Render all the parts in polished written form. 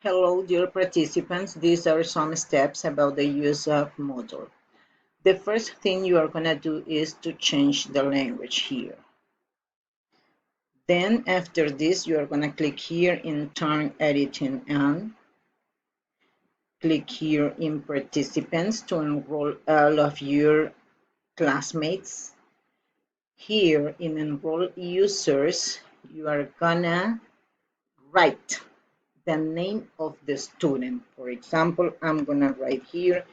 Hello, dear participants. These are some steps about the use of Moodle. The first thing you are going to do is to change the language here. Then after this, you are going to click here in Turn Editing On. Click here in Participants to enroll all of your classmates. Here in Enroll Users, you are going to write the name of the student. For example, I'm going to write here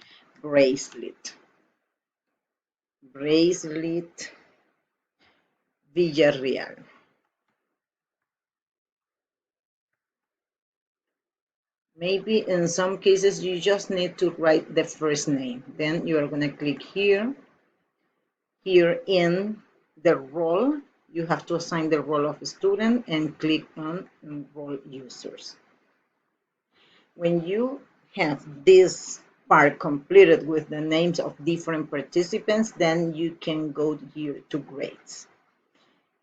Bracelet. Bracelet Villarreal. Maybe in some cases you just need to write the first name. Then you are going to click here. Here in the role, you have to assign the role of a student and click on Enroll Users. When you have this part completed with the names of different participants, then you can go here to Grades.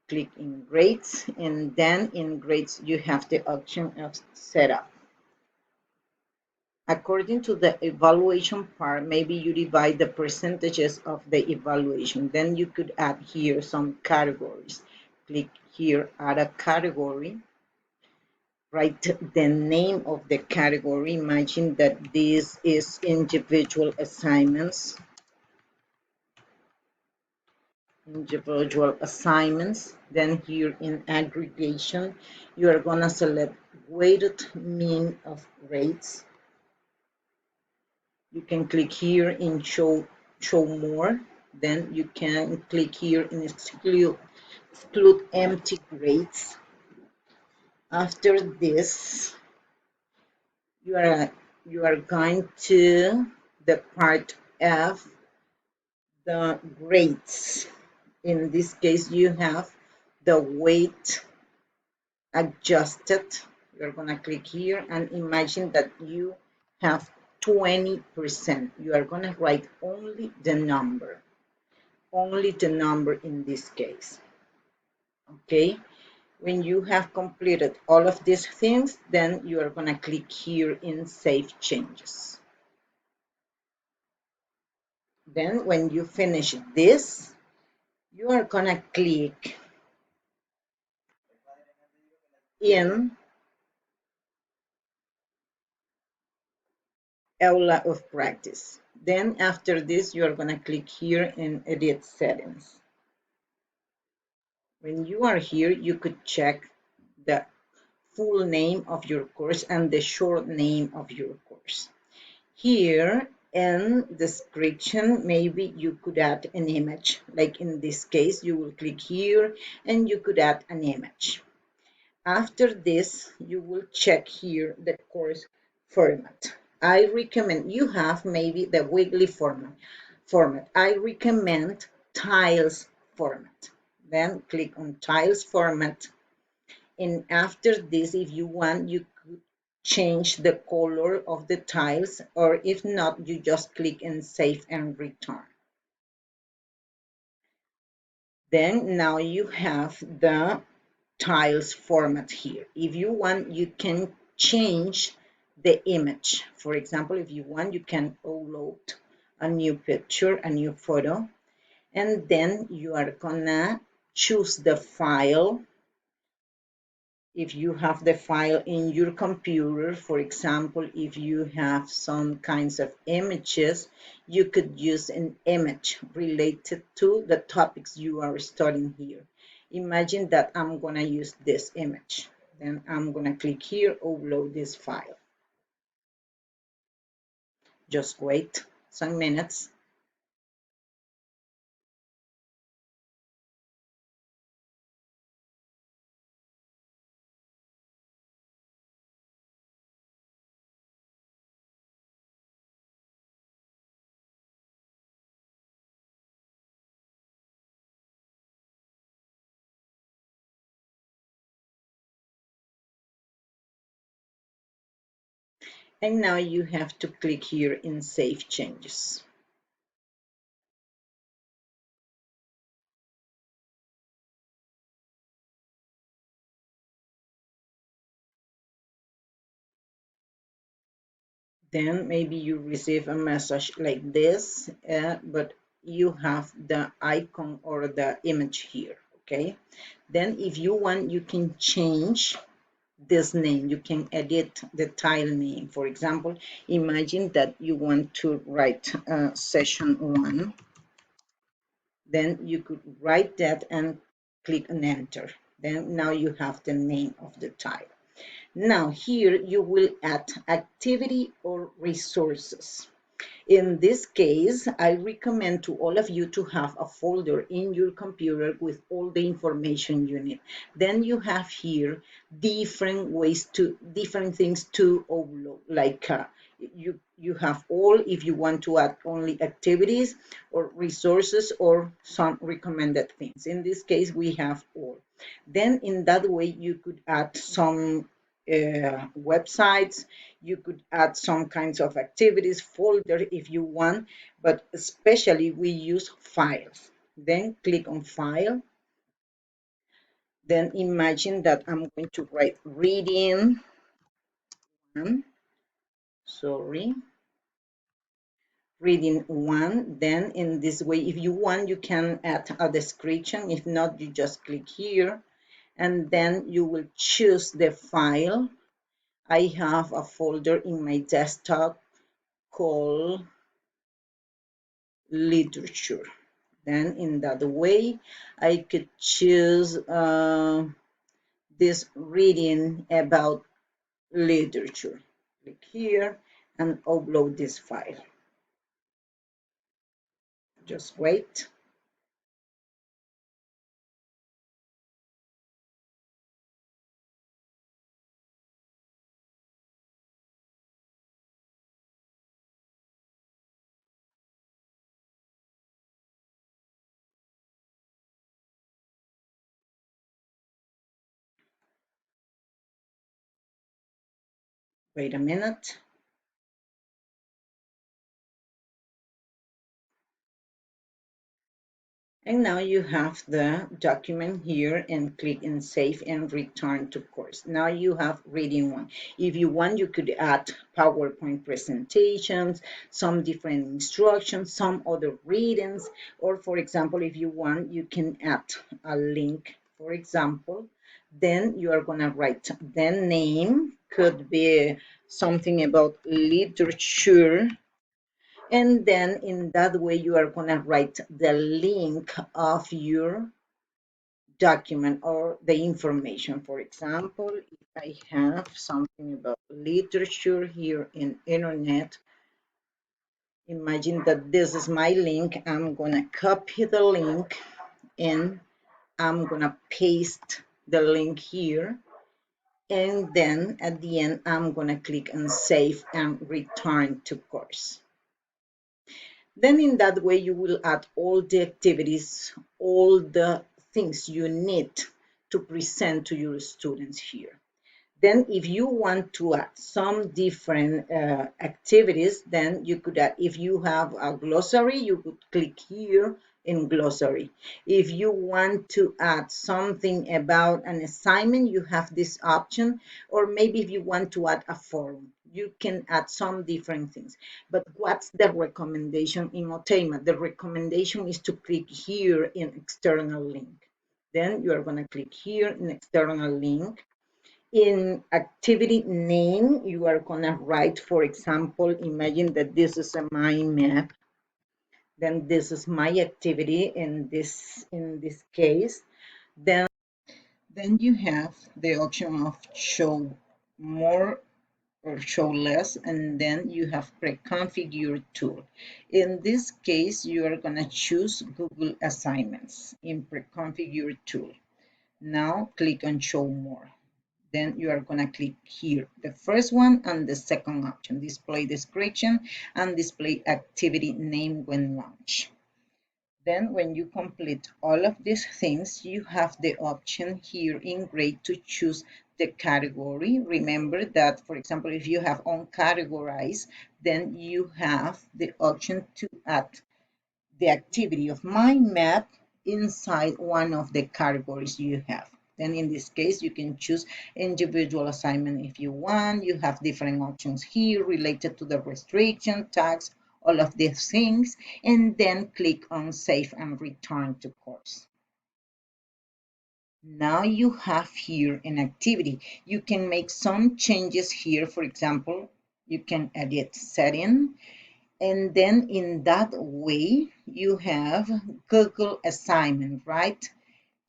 Click in Grades, and then in Grades you have the option of Setup. According to the evaluation part, maybe you divide the percentages of the evaluation. Then you could add here some categories. Click here, add a category. Write the name of the category. Imagine that this is individual assignments. Individual assignments. Then here in aggregation, you are gonna select weighted mean of grades. You can click here in show more. Then you can click here in exclude empty grades. After this, you are going to the part of the grades. In this case, you have the weight adjusted. You're gonna click here and imagine that you have 20%. You are gonna write only the number in this case. Okay, when you have completed all of these things, then you are gonna click here in Save Changes. Then when you finish this, you are gonna click in Aula of Practice. Then after this, you are gonna click here in Edit Settings. When you are here, you could check the full name of your course and the short name of your course. Here in description, maybe you could add an image. Like in this case, you will click here and you could add an image. After this, you will check here the course format. I recommend you have maybe the weekly format. I recommend tiles format. Then click on tiles format. And after this, if you want, you could change the color of the tiles, or if not, you just click and save and return. Then now you have the tiles format here. If you want, you can change the image. For example, if you want, you can upload a new picture, a new photo, and then you are gonna choose the file. If you have the file in your computer, for example, if you have some kinds of images, you could use an image related to the topics you are studying here. Imagine that I'm gonna use this image. Then I'm gonna click here, upload this file. Just wait some minutes. And now you have to click here in Save Changes. Then maybe you receive a message like this, but you have the icon or the image here, okay? Then if you want, you can change this name. You can edit the tile name. For example, imagine that you want to write session 1. Then you could write that and click on enter. Then now you have the name of the tile. Now here you will add activity or resources. In this case, I recommend to all of you to have a folder in your computer with all the information you need. Then you have here different things to upload, like you have all, if you want to add only activities or resources or some recommended things. In this case, we have all. Then in that way, you could add some websites. You could add some kinds of activities folder if you want, but especially we use files. Then click on file. Then imagine that I'm going to write reading one, sorry, reading one. Then in this way, if you want, you can add a description. If not, you just click here and then you will choose the file. I have a folder in my desktop called literature. Then in that way, I could choose this reading about literature. Click here and upload this file. Just wait. Wait a minute. And now you have the document here and click in save and return to course. Now you have reading one. If you want, you could add PowerPoint presentations, some different instructions, some other readings, or for example, if you want, you can add a link, for example. Then you are gonna write the name, could be something about literature, and then in that way, you are gonna write the link of your document or the information. For example, if I have something about literature here in internet, imagine that this is my link. I'm gonna copy the link and I'm gonna paste the link here. And then at the end, I'm gonna click on save and return to course. Then in that way, you will add all the activities, all the things you need to present to your students here. Then if you want to add some different activities, then you could add, if you have a glossary, you could click here in glossary. If you want to add something about an assignment, you have this option, or maybe if you want to add a form, you can add some different things. But what's the recommendation in Otema? The recommendation is to click here in external link. Then you are going to click here in external link. In activity name, you are gonna write, for example, imagine that this is a mind map. Then this is my activity in this case. Then you have the option of show more or show less, and then you have pre-configured tool. In this case, you are gonna choose Google Assignments in pre-configured tool. Now click on show more. Then you are going to click here, the first one and the second option, display description and display activity name when launched. Then when you complete all of these things, you have the option here in grade to choose the category. Remember that, for example, if you have uncategorized, then you have the option to add the activity of mind map inside one of the categories you have. Then in this case, you can choose individual assignment if you want. You have different options here related to the restriction, tags, all of these things, and then click on Save and Return to Course. Now you have here an activity. You can make some changes here. For example, you can edit setting, and then in that way you have Google assignment, right?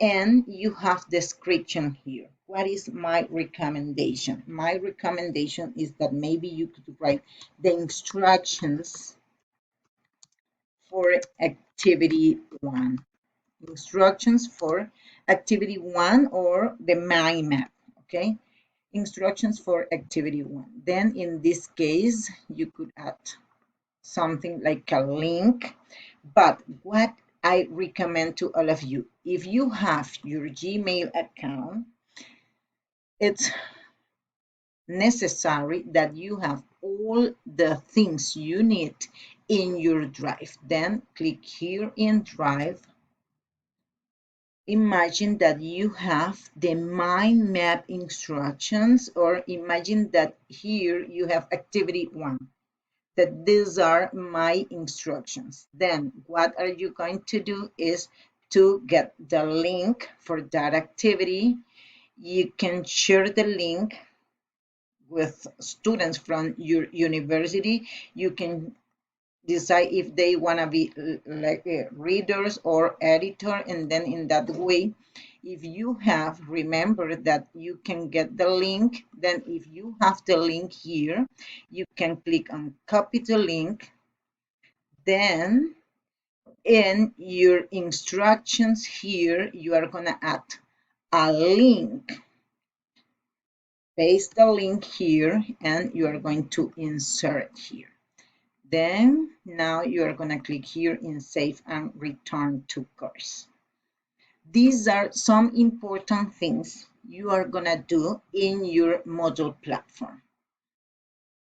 And you have description here. What is my recommendation? My recommendation is that maybe you could write the instructions for activity 1. Instructions for activity 1 or the mind map, okay? Instructions for activity 1. Then in this case, you could add something like a link. But what I recommend to all of you, if you have your Gmail account, it's necessary that you have all the things you need in your Drive. Then click here in Drive. Imagine that you have the mind map instructions, or imagine that here you have activity 1, that these are my instructions. Then what are you going to do is to get the link for that activity. You can share the link with students from your university. You can decide if they want to be like readers or editor, and then in that way, if you have, remember that you can get the link. Then if you have the link here, you can click on copy the link. Then in your instructions here, you are going to add a link. Paste the link here, and you are going to insert here. Then now you are going to click here in Save and Return to Course. These are some important things you are going to do in your Moodle platform.